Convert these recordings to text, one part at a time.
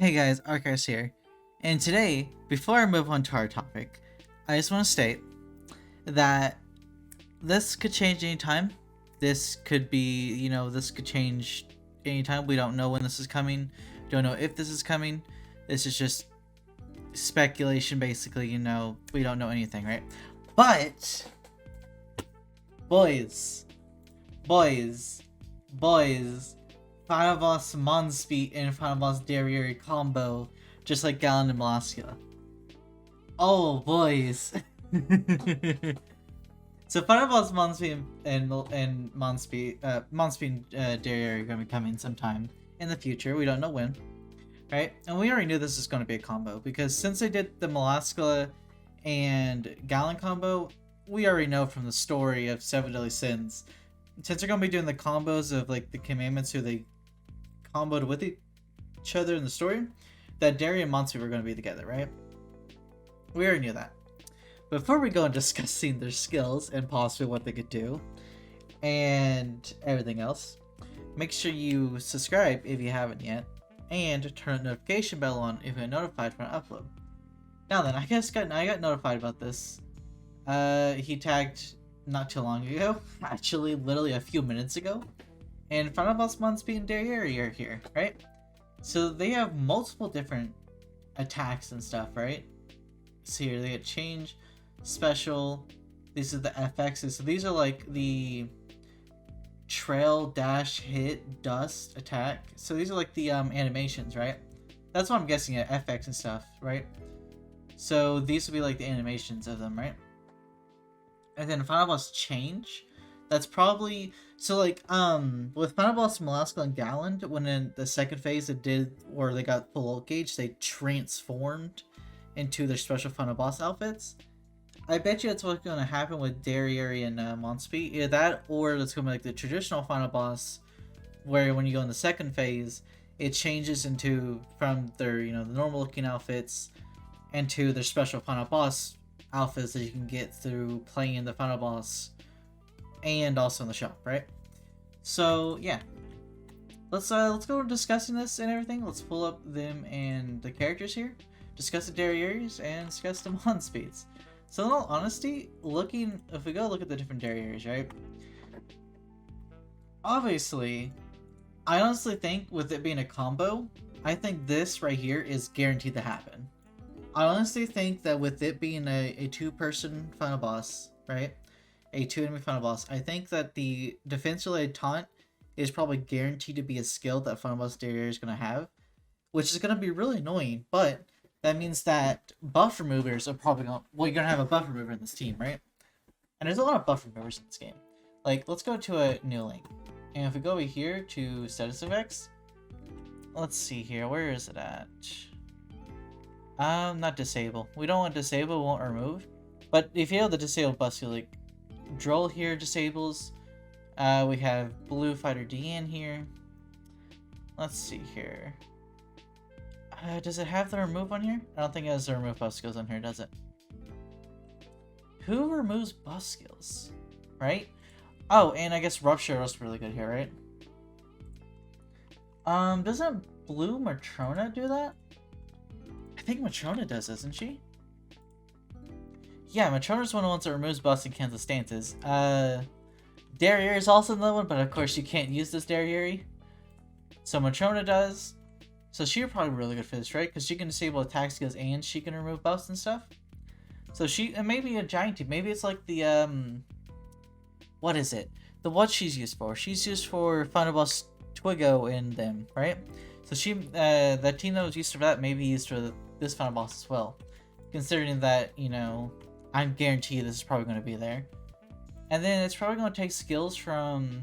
Hey guys, ArkhIce here, and today, before I move on to our topic, I just want to state that this could change anytime. This could be, this could change anytime. We don't know when this is coming, don't know if this is coming. This is just speculation, basically, we don't know anything, right? But, boys, boys, Final Boss Monspeet and Final Boss DERIERI combo, just like Gallon and Malaska. Oh, boys. So Final Boss Monspeet and Monspeet and DERIERI are going to be coming sometime in the future. We don't know when, right? And we already knew this was going to be a combo, because since they did the Malaska and Gallon combo, we already know from the story of Seven Deadly Sins, since they're going to be doing the combos of like the commandments who they comboed with each other in the story, that DERIERI and Monspeet were going to be together, right? We already knew that. Before we go on discussing their skills and possibly what they could do and everything else, make sure you subscribe if you haven't yet, and turn the notification bell on if you're notified when I upload. Now then, I got notified about this. He tagged not too long ago, actually literally a few minutes ago, and Final Boss Monspeet and DERIERI are here, right? So they have multiple different attacks and stuff, right? So here they get change, special. These are the FXs. So these are like the trail, dash, hit, dust, attack. So these are like the animations, right? That's what I'm guessing at, FX and stuff, right? So these would be like the animations of them, right? And then Final Boss change. That's probably so like with Final Boss Malaska and Gallon, when in the second phase it did where they got full ult gauge, they transformed into their special Final Boss outfits. I bet you that's what's going to happen with DERIERI and Monspeet. Either that, or that's going to be like the traditional Final Boss, where when you go in the second phase, it changes into from their the normal looking outfits into their special Final Boss outfits that you can get through playing the Final Boss and also in the shop, right? So yeah, let's go discussing this and everything. Let's pull up them and the characters here, discuss the DERIERIs and discuss the Monspeets. So in all honesty, if we go look at the different DERIERIs, right? Obviously, I honestly think with it being a combo, I think this right here is guaranteed to happen. I honestly think that with it being a two-person Final Boss, right? A two-enemy Final Boss, I think that the defense-related taunt is probably guaranteed to be a skill that Final Boss DERIERI is going to have, which is going to be really annoying, but that means that buff removers are probably going to... Well, you're going to have a buff remover in this team, right? And there's a lot of buff removers in this game. Like, let's go to a new link. And if we go over here to status effects, let's see here. Where is it at? Not disable. We don't want disable, we won't remove. But if you have the disable buffs, you like Droll here disables. We have Blue Fighter D in here. Let's see here. Does it have the remove on here? I don't think it has the remove buff skills on here, does it? Who removes buff skills? Right? Oh, and I guess Rupture is really good here, right? Doesn't Blue Matrona do that? I think Matrona does, doesn't she? Yeah, Matrona's one of the ones that removes buffs and cancels stances. DERIERI is also another one, but of course you can't use this DERIERI. So Matrona does. So she's probably really good for this, right? Because she can disable attack skills and she can remove buffs and stuff. So and maybe a giant team. Maybe it's like the what is it? What she's used for? She's used for Final Boss Twigo and them, right? So that team that was used for that may be used for this Final Boss as well. Considering that, I'm guaranteed this is probably going to be there. And then it's probably going to take skills from...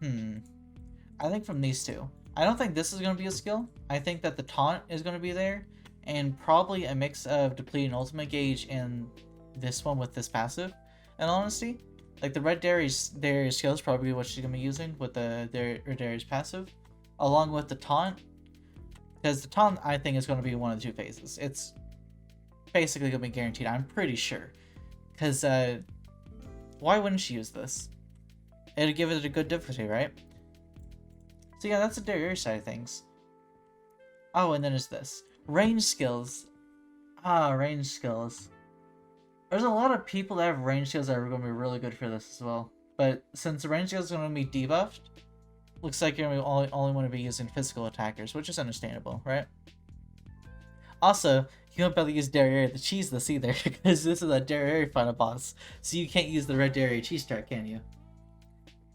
I think from these two. I don't think this is going to be a skill. I think that the taunt is going to be there. And probably a mix of depleting ultimate gauge and this one with this passive. In honesty, like the red DERIERI skill is probably what she's going to be using with the DERIERI's passive. Along with the taunt. Because the taunt, I think, is going to be one of the two phases. It's basically going to be guaranteed, I'm pretty sure. Because, why wouldn't she use this? It'll give it a good difficulty, right? So yeah, that's the DERIERI side of things. Oh, and then there's this. Range skills. Ah, range skills. There's a lot of people that have range skills that are going to be really good for this as well. But since the range skills are going to be debuffed, looks like you're going to only want to be using physical attackers, which is understandable, right? Also, you won't be able to use Derriere to cheese this either, because this is a Derriere final boss, so you can't use the red Derriere cheese track, can you?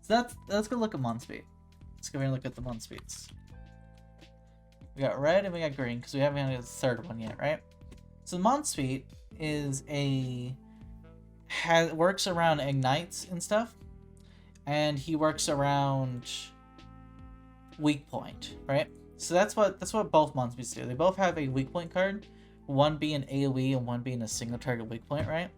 So let's go look at Monspeet. Let's go over and look at the Monspeets. We got red and we got green, because we haven't had a third one yet, right? So Monspeet is works around ignites and stuff, and he works around weak point, right? So that's what both Monspeets do. They both have a weak point card, one being AoE and one being a single target weak point, right?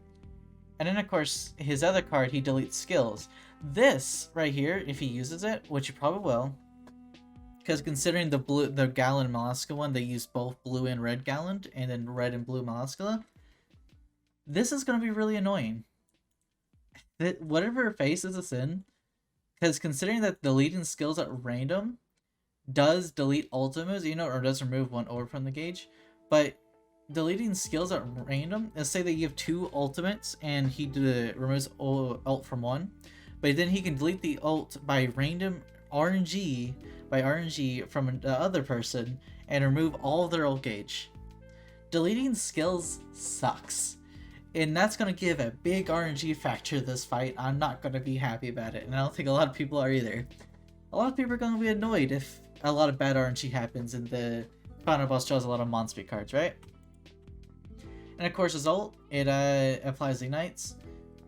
And then of course his other card, he deletes skills. This right here, if he uses it, which he probably will, because considering the Gallon and Mollusca one, they use both blue and red Gallon, and then red and blue Mollusca. This is going to be really annoying. Whatever phase is this in, because considering that deleting skills at random does delete ultimates, or does remove one orb from the gauge, but deleting skills at random, let's say that you have 2 ultimates and he removes ult from one, but then he can delete the ult by random RNG from the other person and remove all of their ult gauge. Deleting skills sucks, and that's going to give a big RNG factor to this fight. I'm not going to be happy about it, and I don't think a lot of people are either. A lot of people are going to be annoyed if a lot of bad RNG happens and the final boss draws a lot of Monspeet cards, right? And of course his ult, it applies ignites.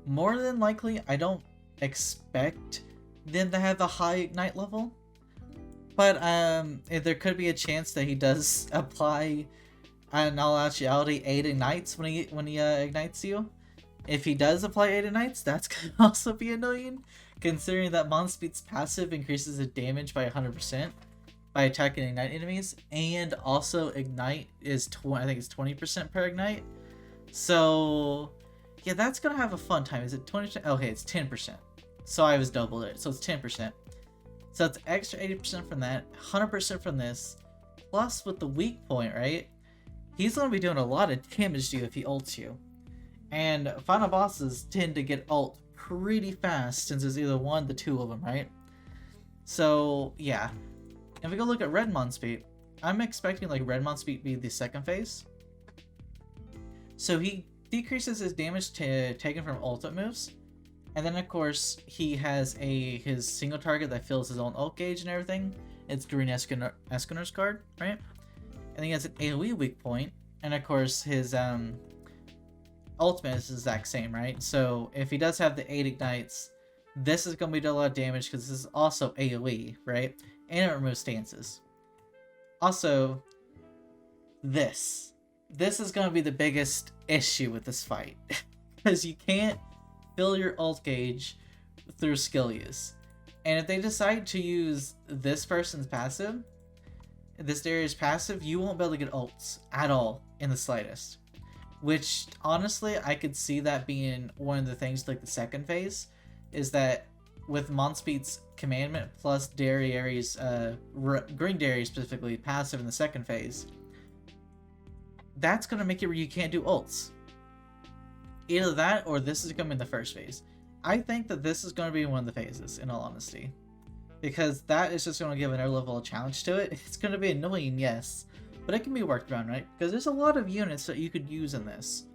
More than likely, I don't expect them to have a high ignite level, but there could be a chance that he does apply, in all actuality, 8 ignites when he ignites you. If he does apply 8 ignites, that's gonna also be annoying, considering that Monspeet's passive increases the damage by 100% by attacking ignite enemies, and also ignite is I think it's 20% per ignite. So yeah, that's gonna have a fun time. Is it 20%? Okay, it's 10%. So I was doubled it, so it's 10%. So it's extra 80% from that, 100% from this, plus with the weak point, right? He's gonna be doing a lot of damage to you if he ults you. And final bosses tend to get ult pretty fast since there's either one to 2 of them, right? So yeah. If we go look at red Monspeet, I'm expecting like red Monspeet be the second phase. So he decreases his damage taken from ultimate moves, and then of course he has his single target that fills his own ult gauge and everything. It's green Escanor's card, right? And then he has an AoE weak point, and of course his ultimate is the exact same, right? So if he does have the 8 ignites, this is going to be doing a lot of damage because this is also AoE, right? And it removes stances. Also, this is going to be the biggest issue with this fight, because you can't fill your ult gauge through skill use. And if they decide to use this person's passive, this Derriere's passive, you won't be able to get ults at all in the slightest. Which, honestly, I could see that being one of the things, like the second phase, is that with Monspeet's commandment plus Derriere's, green Derriere specifically, passive in the second phase, that's going to make it where you can't do ults. Either that, or this is going to be in the first phase. I think that this is going to be one of the phases, in all honesty. Because that is just going to give another level of challenge to it. It's going to be annoying, yes, but it can be worked around, right? Because there's a lot of units that you could use in this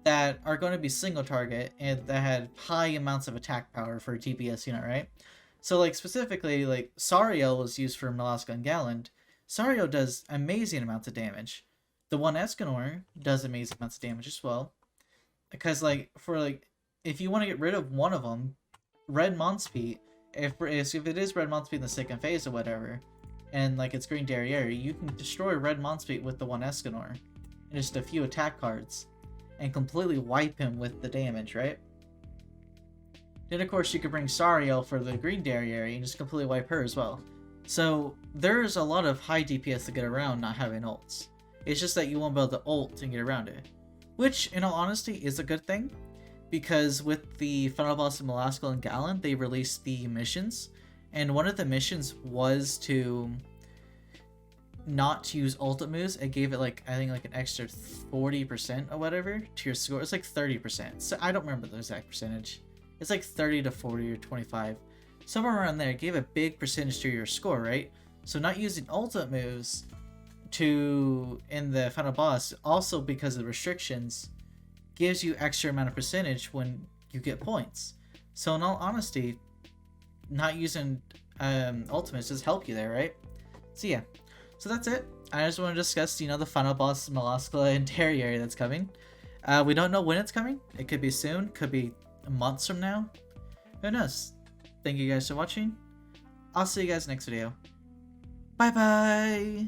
that are going to be single target and that had high amounts of attack power for a TPS unit, right? So like specifically, like Sariel was used for Mollusca and Gallant. Sariel does amazing amounts of damage. The one Escanor does amazing amounts of damage as well. Because if you want to get rid of one of them, red Monspeet, if it is red Monspeet in the second phase or whatever, and like it's green Derriere, you can destroy red Monspeet with the one Escanor and just a few attack cards and completely wipe him with the damage, right? Then of course you could bring Sariel for the green Derriere and just completely wipe her as well. So there's a lot of high DPS to get around not having ults. It's just that you won't be able to ult and get around it. Which, in all honesty, is a good thing. Because with the final boss of Mollusca and Gallant, they released the missions. And one of the missions was to not to use ultimate moves, it gave it like, I think like an extra 40% or whatever to your score. It's like 30%. So I don't remember the exact percentage. It's like 30 to 40 or 25. Somewhere around there, it gave a big percentage to your score, right? So not using ultimate moves in the final boss, also because of the restrictions, gives you extra amount of percentage when you get points. So in all honesty, not using ultimates just help you there, right? So yeah, so that's it. I just want to discuss, the final boss Mollusca and Terrier that's coming. We don't know when it's coming. It could be soon, could be months from now. Who knows? Thank you guys for watching. I'll see you guys next video. Bye bye!